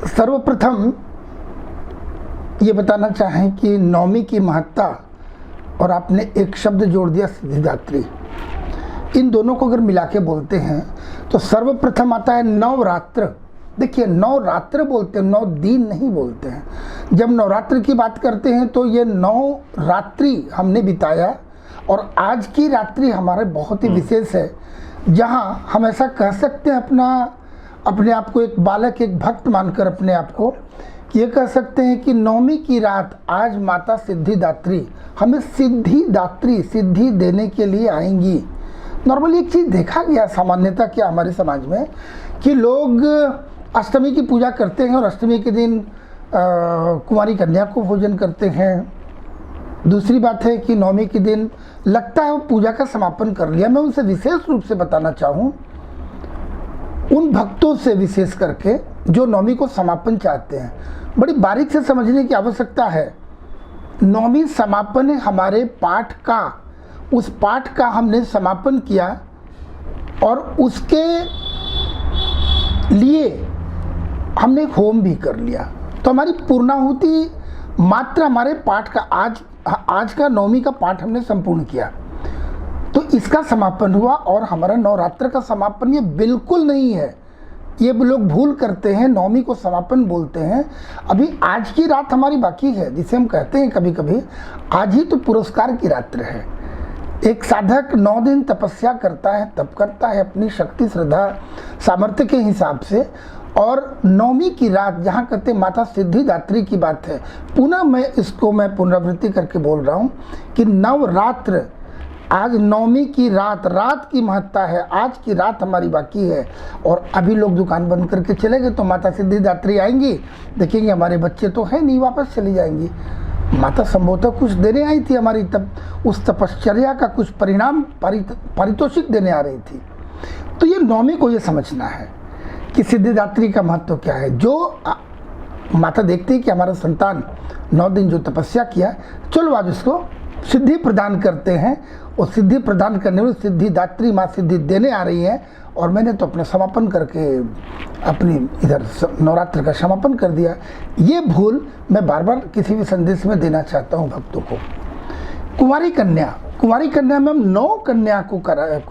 सर्वप्रथम ये बताना चाहें कि नवमी की महत्ता और आपने एक शब्द जोड़ दिया सिद्धिदात्री, इन दोनों को अगर मिला के बोलते हैं तो सर्वप्रथम आता है नवरात्र। देखिए नवरात्र बोलते हैं, 9 दिन नहीं बोलते हैं। जब नवरात्र की बात करते हैं तो ये 9 रात्रि हमने बिताया और आज की रात्रि हमारे बहुत ही विशेष है, जहाँ हम ऐसा कह सकते हैं अपने आप को एक बालक, एक भक्त मानकर अपने आप को ये कह सकते हैं कि नवमी की रात आज माता सिद्धिदात्री हमें सिद्धिदात्री सिद्धि देने के लिए आएंगी। नॉर्मली एक चीज़ देखा गया सामान्यतः क्या हमारे समाज में कि लोग अष्टमी की पूजा करते हैं और अष्टमी के दिन कुंवारी कन्या को भोजन करते हैं। दूसरी बात है कि नवमी के दिन लगता है वो पूजा का समापन कर लिया। मैं उनसे विशेष रूप से बताना चाहूँ, उन भक्तों से विशेष करके जो नवमी को समापन चाहते हैं, बड़ी बारीक से समझने की आवश्यकता है। नवमी समापन है हमारे पाठ का, उस पाठ का हमने समापन किया और उसके लिए हमने होम भी कर लिया, तो हमारी पूर्णाहुति मात्र हमारे पाठ का आज का नवमी का पाठ हमने संपूर्ण किया, तो इसका समापन हुआ। और हमारा नवरात्र का समापन ये बिल्कुल नहीं है, ये लोग भूल करते हैं, नवमी को समापन बोलते हैं। अभी आज की रात हमारी बाकी है, जिसे हम कहते हैं कभी कभी आज ही तो पुरस्कार की रात्र है। एक साधक 9 दिन तपस्या करता है, तप करता है अपनी शक्ति श्रद्धा सामर्थ्य के हिसाब से, और नवमी की रात जहाँ कहते माता सिद्धिदात्री की बात है। पुनः मैं पुनरावृत्ति करके बोल रहा हूँ कि नवरात्र आज नवमी की रात की महत्ता है। आज की रात हमारी बाकी है और अभी लोग दुकान बंद करके चले गए तो माता सिद्धिदात्री आएंगी, देखेंगे हमारे बच्चे तो है नहीं, वापस चली जाएंगी। माता संभवतः कुछ देने आई थी हमारी, तब उस तपश्चर्या का कुछ परिणाम पारितोषिक देने आ रही थी। तो ये नवमी को ये समझना है कि सिद्धिदात्री का महत्व क्या है। जो माता देखती है कि हमारा संतान 9 दिन जो तपस्या किया, चलो आज उसको सिद्धि प्रदान करते हैं, और सिद्धि प्रदान करने में सिद्धिदात्री माँ सिद्धि देने आ रही है। और मैंने तो अपना समापन करके अपनी इधर नवरात्र का समापन कर दिया। ये भूल मैं बार बार किसी भी संदेश में देना चाहता हूँ भक्तों को। कुंवारी कन्या में हम 9 कन्या को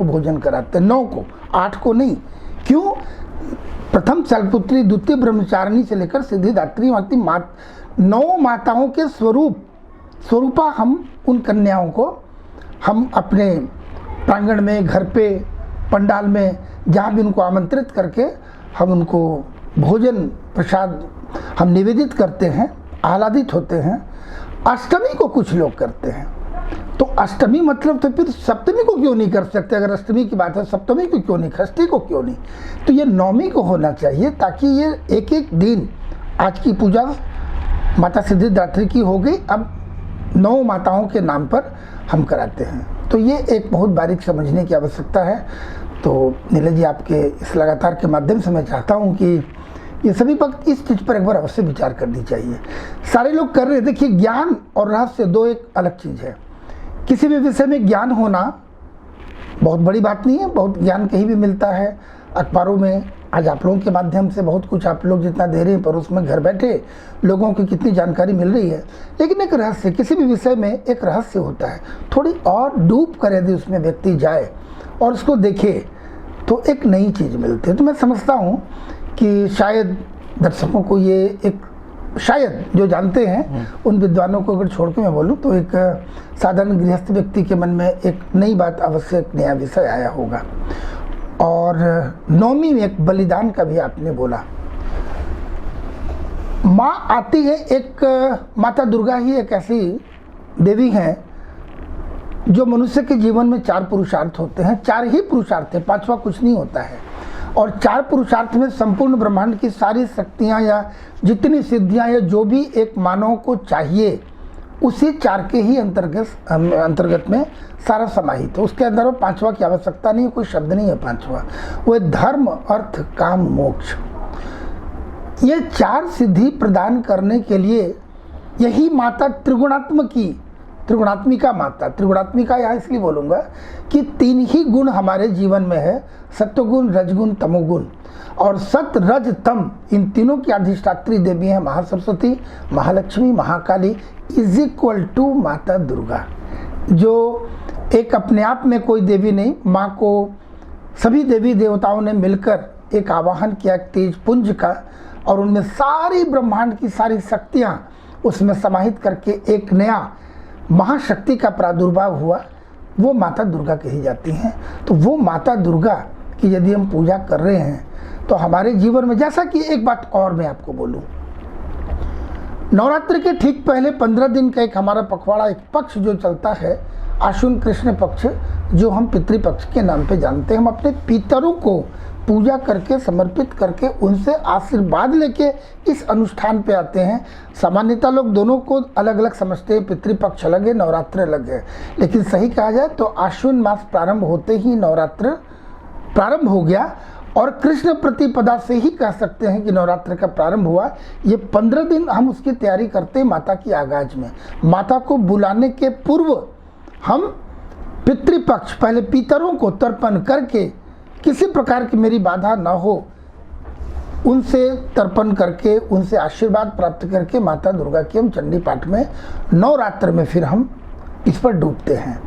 भोजन कराते हैं, 9 को, 8 को नहीं। क्यों? प्रथम शैलपुत्री, द्वितीय ब्रह्मचारिणी से लेकर सिद्धिदात्री 9 माताओं के स्वरूपा हम उन कन्याओं को हम अपने प्रांगण में, घर पे, पंडाल में, जहाँ भी उनको आमंत्रित करके हम उनको भोजन प्रसाद हम निवेदित करते हैं, आह्लादित होते हैं। अष्टमी को कुछ लोग करते हैं, तो अष्टमी मतलब तो फिर सप्तमी को क्यों नहीं कर सकते? अगर अष्टमी की बात है, सप्तमी को क्यों नहीं, षष्ठी को क्यों नहीं? तो ये नवमी को होना चाहिए, ताकि ये एक दिन, आज की पूजा माता सिद्धिदात्री की हो गई, अब 9 माताओं के नाम पर हम कराते हैं। तो ये एक बहुत बारीक समझने की आवश्यकता है। तो नीलज जी, आपके इस लगातार के माध्यम से मैं चाहता हूँ कि ये सभी भक्त इस चीज़ पर एक बार अवश्य विचार करनी चाहिए। सारे लोग कर रहे हैं। देखिए, ज्ञान और रहस्य 2 एक अलग चीज़ है। किसी भी विषय में ज्ञान होना बहुत बड़ी बात नहीं है, बहुत ज्ञान कहीं भी मिलता है। अखबारों में आज आप लोगों के माध्यम से बहुत कुछ आप लोग जितना दे रहे हैं, पर उसमें घर बैठे लोगों को कितनी जानकारी मिल रही है। लेकिन एक रहस्य, किसी भी विषय में एक रहस्य होता है, थोड़ी और डूब कर यदि उसमें व्यक्ति जाए और उसको देखे तो एक नई चीज़ मिलती है। तो मैं समझता हूँ कि शायद दर्शकों को ये एक, शायद जो जानते हैं उन विद्वानों को अगर छोड़ के मैं बोलूँ तो एक साधारण गृहस्थ व्यक्ति के मन में एक नई बात, अवश्य एक नया विषय आया होगा। और नवमी में एक बलिदान का भी आपने बोला। माँ आती है, एक माता दुर्गा ही एक ऐसी देवी है जो मनुष्य के जीवन में 4 पुरुषार्थ होते हैं। 4 ही पुरुषार्थ है, 5वां कुछ नहीं होता है। और 4 पुरुषार्थ में संपूर्ण ब्रह्मांड की सारी शक्तियाँ या जितनी सिद्धियाँ या जो भी एक मानव को चाहिए, उसी 4 के ही अंतर्गत में सारा समाहित है। उसके अंदर वो 5वां की आवश्यकता नहीं है, कोई शब्द नहीं है 5वां। वो धर्म, अर्थ, काम, मोक्ष। ये 4 सिद्धि प्रदान करने के लिए यही माता त्रिगुणात्मिका माता, त्रिगुणात्मिका यहाँ इसलिए बोलूँगा कि 3 ही गुण हमारे जीवन में है, सत्वगुण, रजगुण, तमोगुण। और सत रज तम, इन तीनों की अधिष्ठात्री देवी हैं Mahasaraswati, Mahalakshmi, Mahakali is equal to माता दुर्गा, जो एक अपने आप में कोई देवी नहीं। माँ को सभी देवी देवताओं ने मिलकर एक आवाहन किया तेज पुंज का, और उनमें सारी ब्रह्मांड की सारी शक्तियाँ उसमें समाहित करके एक नया महाशक्ति का प्रादुर्भाव हुआ, वो माता दुर्गा कही जाती हैं। तो वो माता दुर्गा की यदि हम पूजा कर रहे हैं तो हमारे जीवन में, जैसा कि एक बात और मैं आपको बोलूं, नवरात्र के ठीक पहले 15 दिन का एक हमारा पखवाड़ा, एक पक्ष जो चलता है आश्विन कृष्ण पक्ष, जो हम पितृपक्ष के नाम पे जानते हैं। हम अपने पितरों को पूजा करके समर्पित करके उनसे आशीर्वाद लेके इस अनुष्ठान पे आते हैं। सामान्यतः लोग दोनों को अलग अलग समझते हैं, पितृपक्ष अलग है, नवरात्र अलग है, लेकिन सही कहा जाए तो आश्विन मास प्रारंभ होते ही नवरात्र प्रारंभ हो गया, और कृष्ण प्रतिपदा से ही कह सकते हैं कि नवरात्र का प्रारंभ हुआ। ये 15 दिन हम उसकी तैयारी करते हैं माता की आगाज में। माता को बुलाने के पूर्व हम पितृपक्ष, पहले पितरों को तर्पण करके, किसी प्रकार की मेरी बाधा ना हो, उनसे तर्पण करके उनसे आशीर्वाद प्राप्त करके माता दुर्गा की हम चंडी पाठ में नवरात्र में फिर हम इस पर डूबते हैं।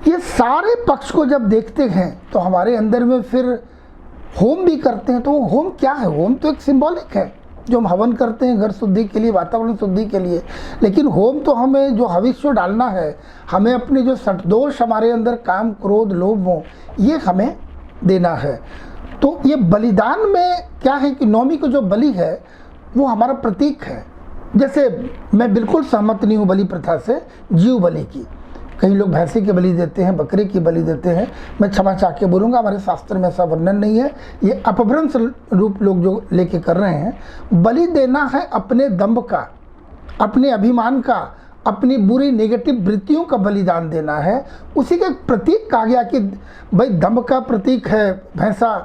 ये सारे पक्ष को जब देखते हैं तो हमारे अंदर में फिर होम भी करते हैं। तो वो होम क्या है? होम तो एक सिंबॉलिक है जो हम हवन करते हैं घर शुद्धि के लिए, वातावरण शुद्धि के लिए, लेकिन होम तो हमें जो हविष्य डालना है, हमें अपने जो सटदोष हमारे अंदर काम क्रोध लोभ हो, ये हमें देना है। तो ये बलिदान में क्या है कि नवमी को जो बलि है वो हमारा प्रतीक है। जैसे मैं बिल्कुल सहमत नहीं हूँ बलि प्रथा से, जीव बलि की। कई लोग भैंसे की बलि देते हैं, बकरे की बलि देते हैं। मैं क्षमा चाह के बोलूँगा, हमारे शास्त्र में ऐसा वर्णन नहीं है। ये अपभ्रंश रूप लोग जो लेके कर रहे हैं। बलि देना है अपने दंभ का, अपने अभिमान का, अपनी बुरी नेगेटिव वृत्तियों का बलिदान देना है। उसी के प्रतीक कहा गया कि भाई दंभ का प्रतीक है भैंसा,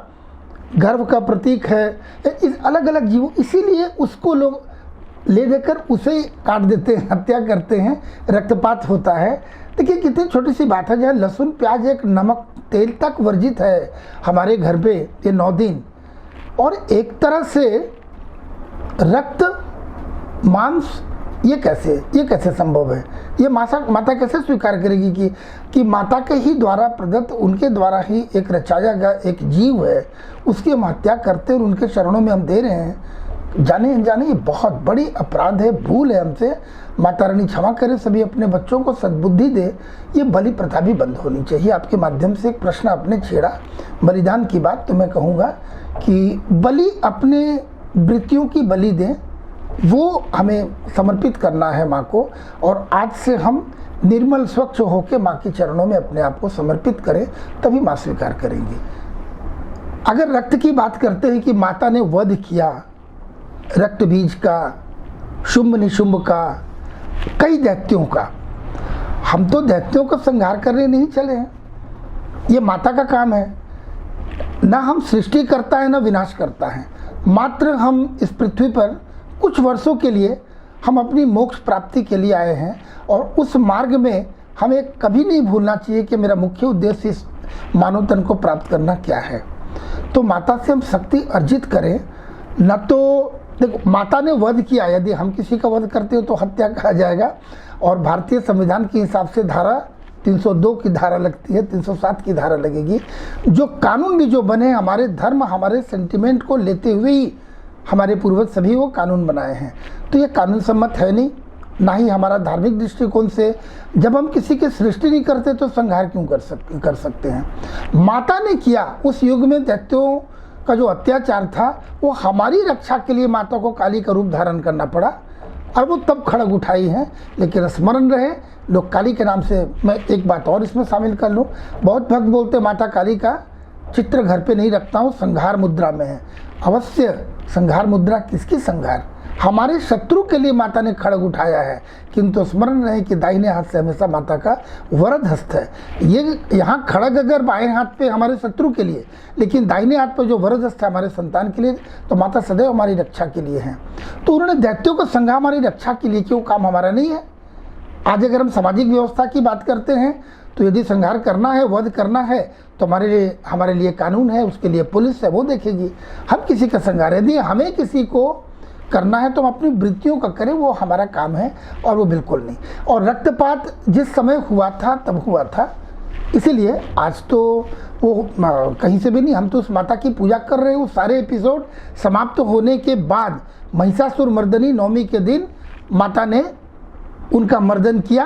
गर्व का प्रतीक है, इस अलग अलग जीवों, इसीलिए उसको लोग ले देकर उसे काट देते हैं, हत्या करते हैं, रक्तपात होता है। देखिए कितनी छोटी सी बात है, जहाँ लहसुन प्याज एक नमक तेल तक वर्जित है हमारे घर पे ये 9 दिन, और एक तरह से रक्त मांस, ये कैसे संभव है? ये माता कैसे स्वीकार करेगी कि माता के ही द्वारा प्रदत्त, उनके द्वारा ही एक रचाया गया एक जीव है, उसकी हम हत्या करते और उनके चरणों में हम दे रहे हैं। जाने अनजाने ये बहुत बड़ी अपराध है, भूल है हमसे। माता रानी क्षमा करे, सभी अपने बच्चों को सद्बुद्धि दे। ये बलि प्रथा भी बंद होनी चाहिए। आपके माध्यम से एक प्रश्न आपने छेड़ा बलिदान की बात, तो मैं कहूँगा कि बलि अपने वृत्तियों की बलि दें, वो हमें समर्पित करना है माँ को। और आज से हम निर्मल स्वच्छ होकर माँ के चरणों में अपने आप को समर्पित करें, तभी माँ स्वीकार करेंगी। अगर रक्त की बात करते हैं कि माता ने वध किया रक्त बीज का, शुंभ निशुंभ का, कई दैत्यों का, हम तो दैत्यों का संहार करने नहीं चले हैं। ये माता का काम है। ना हम सृष्टि करता है ना विनाश करता है, मात्र हम इस पृथ्वी पर कुछ वर्षों के लिए हम अपनी मोक्ष प्राप्ति के लिए आए हैं। और उस मार्ग में हमें कभी नहीं भूलना चाहिए कि मेरा मुख्य उद्देश्य इस मानव तन को प्राप्त करना क्या है। तो माता से हम शक्ति अर्जित करें। न तो देखो, माता ने वध किया, यदि हम किसी का वध करते हो तो हत्या कहा जाएगा, और भारतीय संविधान के हिसाब से धारा 302 की धारा लगती है, 307 की धारा लगेगी। जो कानून भी जो बने, हमारे धर्म हमारे सेंटिमेंट को लेते हुए ही हमारे पूर्वज सभी वो कानून बनाए हैं। तो ये कानून सम्मत है नहीं, ना ही हमारा धार्मिक दृष्टिकोण से। जब हम किसी की सृष्टि नहीं करते तो संहार क्यों कर सकते हैं? माता ने किया। उस युग में दैत्यों का जो अत्याचार था वो हमारी रक्षा के लिए माता को काली का रूप धारण करना पड़ा, और वो तब खड़ग उठाई है। लेकिन स्मरण रहे, लोग काली के नाम से, मैं एक बात और इसमें शामिल कर लूँ, बहुत भक्त बोलते माता काली का चित्र घर पे नहीं रखता हूँ, संहार मुद्रा में है। अवश्य संहार मुद्रा किसकी संहार? हमारे शत्रु के लिए माता ने खड़ग उठाया है। किंतु स्मरण रहे कि दाहिने हाथ से हमेशा माता का वरद हस्त है। ये यहाँ खड़ग अगर बाएं हाथ पे हमारे शत्रु के लिए, लेकिन दाहिने हाथ पे जो वरद हस्त है हमारे संतान के लिए, तो माता सदैव हमारी रक्षा के लिए है। तो उन्होंने दैत्यों को संहार हमारी रक्षा के लिए, क्यों काम हमारा नहीं है? आज अगर हम सामाजिक व्यवस्था की बात करते हैं तो यदि संहार करना है, वध करना है, तो हमारे लिए कानून है, उसके लिए पुलिस है, वो देखेगी। हम किसी का संहार, यदि हमें किसी को करना है तो हम अपनी वृत्तियों का करें, वो हमारा काम है, और वो बिल्कुल नहीं। और रक्तपात जिस समय हुआ था तब हुआ था, इसीलिए आज तो वो कहीं से भी नहीं, हम तो उस माता की पूजा कर रहे हैं। सारे एपिसोड समाप्त होने के बाद महिषासुर मर्दनी नवमी के दिन माता ने उनका मर्दन किया,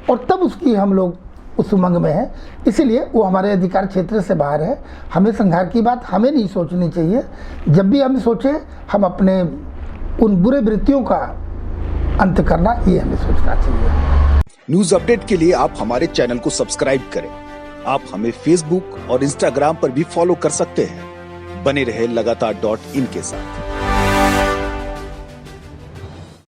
और तब उसकी हम लोग उस उमंग में हैं। इसीलिए वो हमारे अधिकार क्षेत्र से बाहर है। हमें संहार की बात हमें नहीं सोचनी चाहिए। जब भी हम सोचें, हम अपने उन बुरे वृत्तियों का अंत करना, ये हमें सोचना चाहिए। न्यूज अपडेट के लिए आप हमारे चैनल को सब्सक्राइब करें। आप हमें फेसबुक और इंस्टाग्राम पर भी फॉलो कर सकते हैं। बने रहे लगातार .in के साथ।